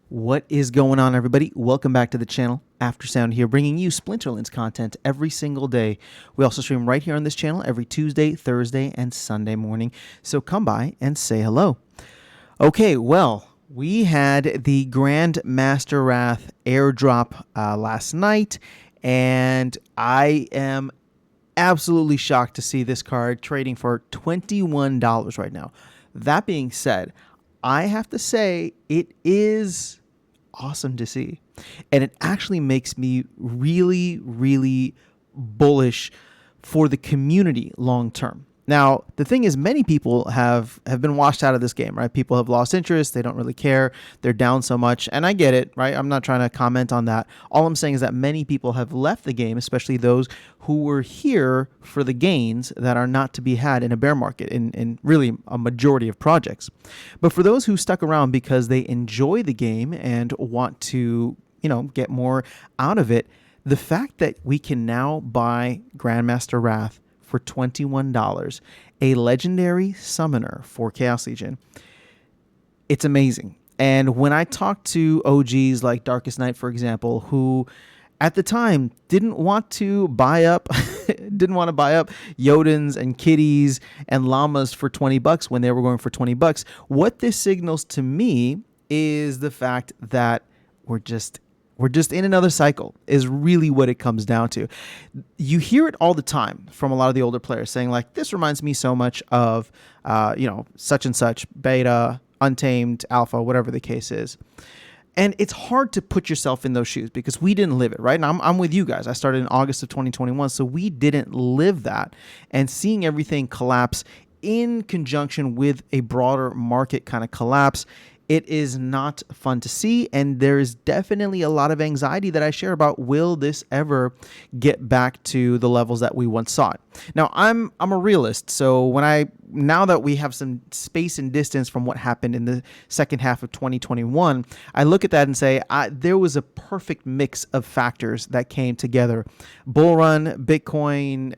What is going on, everybody? Welcome back to the channel. Aftersound here, bringing you Splinterlands content every single day. We also stream right here on this channel every Tuesday, Thursday, and Sunday morning. So come by and say hello. Okay, well, we had the Grand Master Wrath airdrop last night, and I am absolutely shocked to see this card trading for $21 right now. That being said, I have to say it is awesome to see. And it actually makes me really, really bullish for the community long term. Now, the thing is, many people have been washed out of this game, right? People have lost interest. They don't really care. They're down so much. And I get it, right? I'm not trying to comment on that. All I'm saying is that many people have left the game, especially those who were here for the gains that are not to be had in a bear market, in really a majority of projects. But for those who stuck around because they enjoy the game and want to, get more out of it, the fact that we can now buy Grandmaster Wrath for $21, a legendary summoner for Chaos Legion, it's amazing. And when I talk to OGs like Darkest Night, for example, who at the time didn't want to buy up Jotun and kitties and llamas for $20 when they were going for $20, what this signals to me is the fact that we're just in another cycle is really what it comes down to. You hear it all the time from a lot of the older players saying, like, this reminds me so much of, such and such, beta, untamed, alpha, whatever the case is. And it's hard to put yourself in those shoes because we didn't live it, right? And I'm with you guys. I started in August of 2021, so we didn't live that. And seeing everything collapse in conjunction with a broader market kind of collapse, it is not fun to see, and there is definitely a lot of anxiety that I share about, will this ever get back to the levels that we once saw it? Now, I'm a realist, so now that we have some space and distance from what happened in the second half of 2021, I look at that and say there was a perfect mix of factors that came together. Bull run, Bitcoin,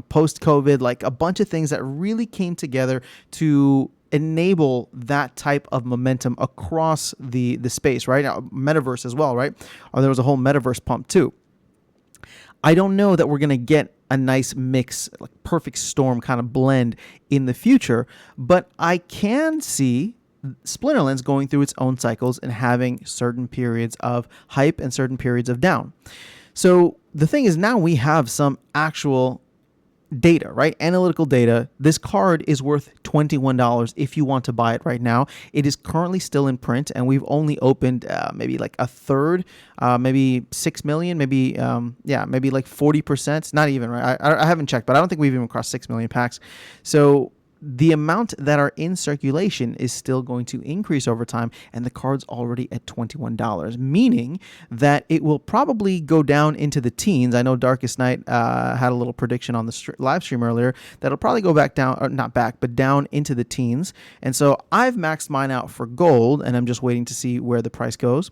post-COVID, like a bunch of things that really came together to enable that type of momentum across the space, right? Now, metaverse as well, right? Or there was a whole metaverse pump too. I don't know that we're going to get a nice mix, like perfect storm kind of blend in the future, but I can see Splinterlands going through its own cycles and having certain periods of hype and certain periods of down. So the thing is, now we have some actual data, right? Analytical data. This card is worth $21 if you want to buy it right now. It is currently still in print, and we've only opened maybe like a third, maybe 6 million, maybe like 40%. Not even, right? I haven't checked, but I don't think we've even crossed 6 million packs. So the amount that are in circulation is still going to increase over time, and the card's already at $21, meaning that it will probably go down into the teens. I know Darkest Night had a little prediction on the live stream earlier that it'll probably go back down, or not back, but down into the teens. And so I've maxed mine out for gold, and I'm just waiting to see where the price goes.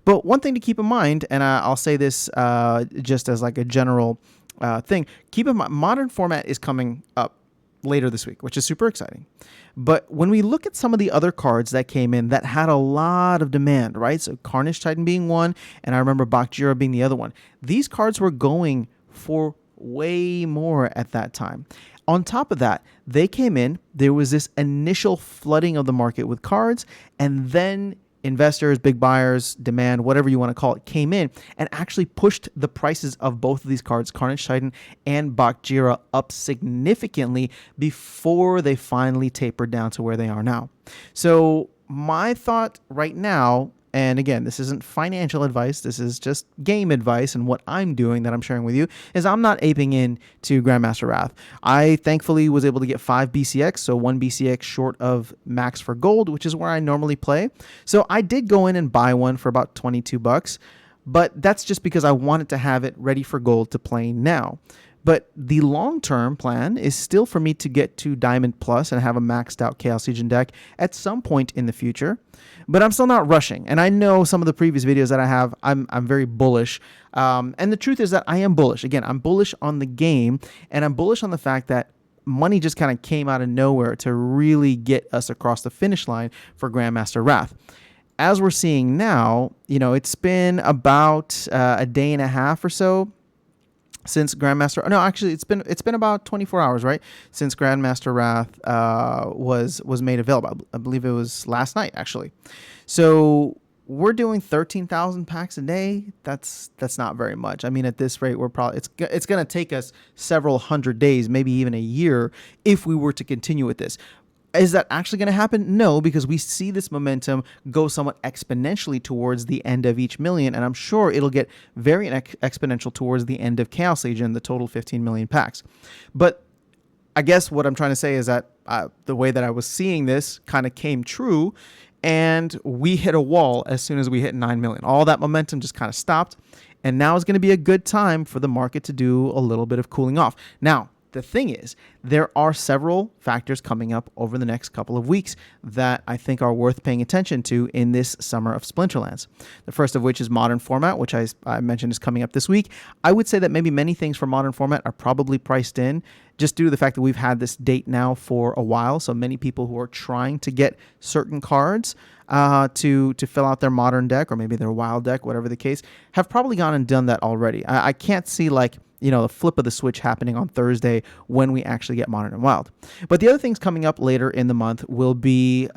But one thing to keep in mind, and I'll say this just as like a general thing, keep in mind, modern format is coming up later this week, which is super exciting. But when we look at some of the other cards that came in that had a lot of demand, right? So Carnage Titan being one, and I remember Bakjira being the other one. These cards were going for way more at that time. On top of that, they came in, there was this initial flooding of the market with cards, and then investors, big buyers, demand, whatever you want to call it, came in and actually pushed the prices of both of these cards, Carnage Titan and Bakjira, up significantly before they finally tapered down to where they are now. So my thought right now, and again, this isn't financial advice, this is just game advice, and what I'm doing that I'm sharing with you is I'm not aping in to Grandmaster Wrath. I thankfully was able to get 5 BCX, so 1 BCX short of max for gold, which is where I normally play. So I did go in and buy one for about $22, but that's just because I wanted to have it ready for gold to play now. But the long-term plan is still for me to get to Diamond Plus and have a maxed out Chaos Legion deck at some point in the future. But I'm still not rushing. And I know some of the previous videos that I have, I'm very bullish. And the truth is that I am bullish. Again, I'm bullish on the game, and I'm bullish on the fact that money just kind of came out of nowhere to really get us across the finish line for Grandmaster Wrath. as we're seeing now, it's been about a day and a half or so since Grandmaster. No, actually, it's been about 24 hours, right? Since Grandmaster Wrath was made available. I believe it was last night, actually. So we're doing 13,000 packs a day. That's not very much. I mean, at this rate, we're probably it's going to take us several hundred days, maybe even a year, if we were to continue with this. Is that actually going to happen? No, because we see this momentum go somewhat exponentially towards the end of each million, and I'm sure it'll get very exponential towards the end of Chaos Legion, the total 15 million packs. But I guess what I'm trying to say is that the way that I was seeing this kind of came true, and we hit a wall as soon as we hit 9 million. All that momentum just kind of stopped, and now is going to be a good time for the market to do a little bit of cooling off. Now, the thing is, there are several factors coming up over the next couple of weeks that I think are worth paying attention to in this summer of Splinterlands. The first of which is Modern Format, which I mentioned is coming up this week. I would say that maybe many things for Modern Format are probably priced in just due to the fact that we've had this date now for a while. So many people who are trying to get certain cards to fill out their Modern deck, or maybe their Wild deck, whatever the case, have probably gone and done that already. I can't see the flip of the switch happening on Thursday when we actually get Modern and Wild. But the other things coming up later in the month will be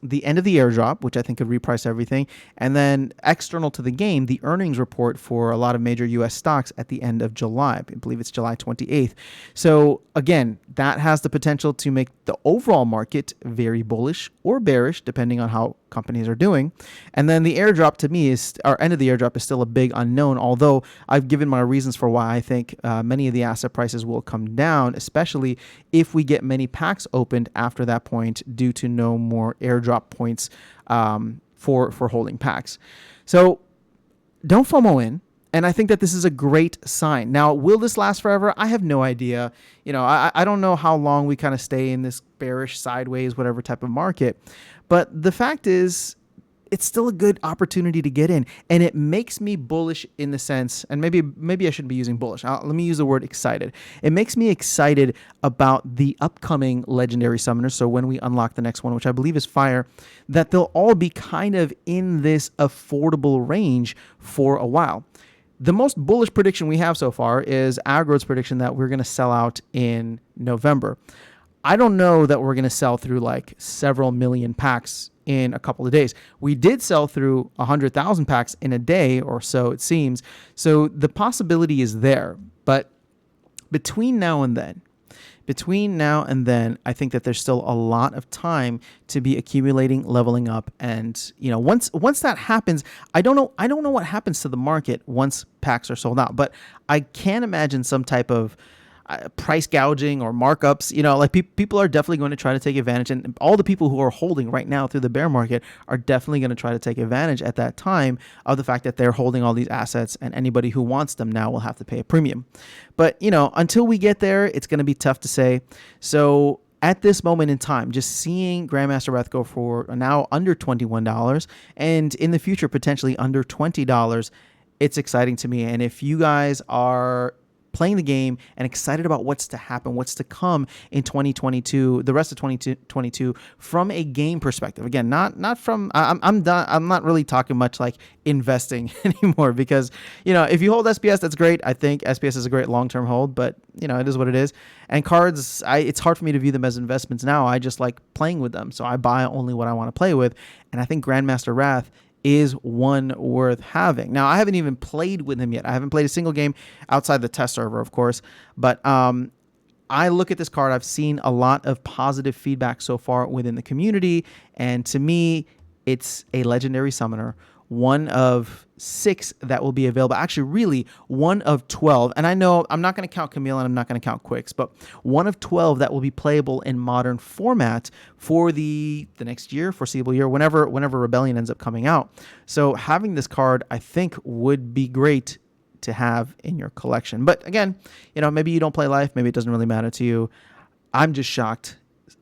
the end of the airdrop, which I think could reprice everything, and then external to the game, the earnings report for a lot of major U.S. stocks at the end of July. I believe it's July 28th. So again, that has the potential to make the overall market very bullish or bearish, depending on how companies are doing. And then the airdrop to me end of the airdrop is still a big unknown, although I've given my reasons for why I think many of the asset prices will come down, especially if we get many packs opened after that point due to no more airdrop points for holding packs. So don't FOMO in. And I think that this is a great sign. Now, will this last forever? I have no idea. I don't know how long we kind of stay in this bearish, sideways, whatever type of market. But the fact is, it's still a good opportunity to get in. And it makes me bullish in the sense, and maybe I shouldn't be using bullish. Let me use the word excited. It makes me excited about the upcoming legendary summoners. So when we unlock the next one, which I believe is Fire, that they'll all be kind of in this affordable range for a while. The most bullish prediction we have so far is Aggro's prediction that we're going to sell out in November. I don't know that we're going to sell through several million packs in a couple of days. We did sell through 100,000 packs in a day or so, it seems. So the possibility is there. But between now and then, I think that there's still a lot of time to be accumulating, leveling up, and once that happens, I don't know what happens to the market once packs are sold out, but I can imagine some type of price gouging or markups. People are definitely going to try to take advantage, and all the people who are holding right now through the bear market are definitely going to try to take advantage at that time of the fact that they're holding all these assets, and anybody who wants them now will have to pay a premium. But until we get there, it's going to be tough to say. So at this moment in time, just seeing Grandmaster Wrath go for now under $21 and in the future potentially under $20, it's exciting to me. And if you guys are playing the game and excited about what's to happen, what's to come in 2022, the rest of 2022 from a game perspective. Again, not from, I'm done. I'm not really talking much like investing anymore because, if you hold SPS, that's great. I think SPS is a great long-term hold, but it is what it is. And cards, it's hard for me to view them as investments now. I just like playing with them. So I buy only what I want to play with. And I think Grandmaster Wrath is one worth having. Now, I haven't even played with him yet. I haven't played a single game outside the test server, of course. But I look at this card. I've seen a lot of positive feedback so far within the community. And to me, it's a legendary summoner. One of 6 that will be available. Actually, really, one of 12. And I know I'm not going to count Camille and I'm not going to count Quicks, but one of 12 that will be playable in Modern Format for the next year, foreseeable year, whenever Rebellion ends up coming out. So having this card, I think, would be great to have in your collection. But again, maybe you don't play Life. Maybe it doesn't really matter to you. I'm just shocked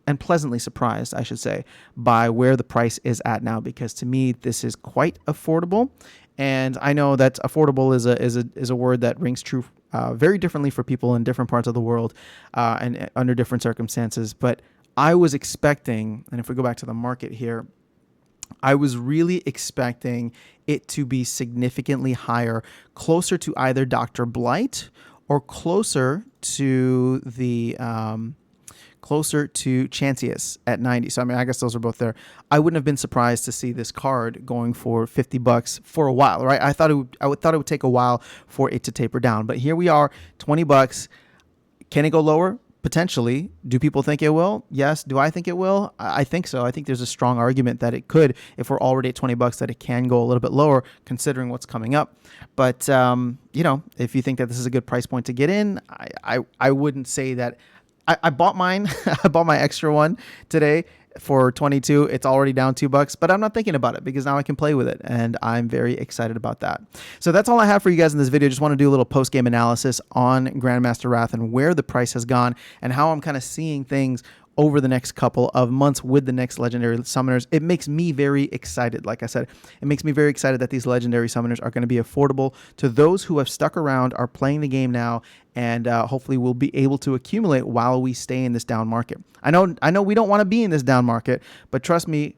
and pleasantly surprised, I should say, by where the price is at now, because to me, this is quite affordable. And I know that affordable is a word that rings true very differently for people in different parts of the world and under different circumstances. But I was expecting, and if we go back to the market here, I was really expecting it to be significantly higher, closer to either Dr. Blight or closer to Chantius at 90. So I mean, I guess those are both there. I wouldn't have been surprised to see this card going for $50 for a while, right? I thought it would take a while for it to taper down, but here we are, $20. Can it go lower? Potentially. Do people think it will? Yes. Do I think it will? I think so. I think there's a strong argument that it could, if we're already at $20, that it can go a little bit lower considering what's coming up. But, if you think that this is a good price point to get in, I wouldn't say that. I bought mine. I bought my extra one today for 22. It's already down $2, but I'm not thinking about it because now I can play with it, and I'm very excited about that. So that's all I have for you guys in this video. Just want to do a little post-game analysis on Grandmaster Wrath and where the price has gone and how I'm kind of seeing things over the next couple of months with the next legendary summoners. It makes me very excited. Like I said, it makes me very excited that these legendary summoners are going to be affordable to those who have stuck around, are playing the game now, and hopefully we'll be able to accumulate while we stay in this down market. I know we don't want to be in this down market, but trust me,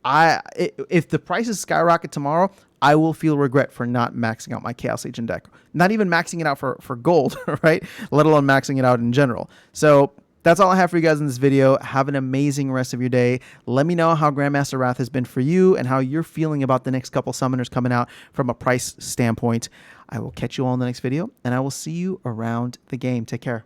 if the prices skyrocket tomorrow, I will feel regret for not maxing out my Chaos Legion deck. Not even maxing it out for gold, right? Let alone maxing it out in general. So that's all I have for you guys in this video. Have an amazing rest of your day. Let me know how Grandmaster Wrath has been for you and how you're feeling about the next couple summoners coming out from a price standpoint. I will catch you all in the next video, and I will see you around the game. Take care.